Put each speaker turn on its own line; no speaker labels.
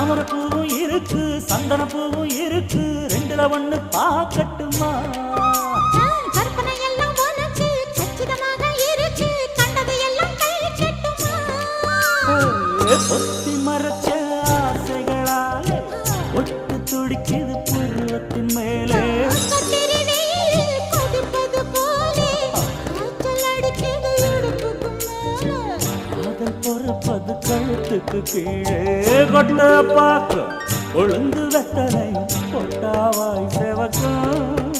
தாமரப்பூவும் இருக்கு சந்தனப்பூவும் இருக்கு ரெண்டுல ஒண்ணு பாக்கட்டுமா
கற்பனை எல்லாம் உனக்கு கச்சிதமாக இருக்கு கண்டது எல்லாம் கை கட்டுமா
பொத்தி மறைச்ச ஆசைகளாலே ஒட்டு துடிக்குது புருவத்தின் மேலே
கொதிப்பது போலே காய்ச்சல் அடிக்குது இடுப்புக்கு மேலே
காதல் பொறப்பது கழுத்துக்கு கீழே கொட்ட பாக்க ஒழுங்கு வெத்தனை கொட்டாவாய் செவக்கும்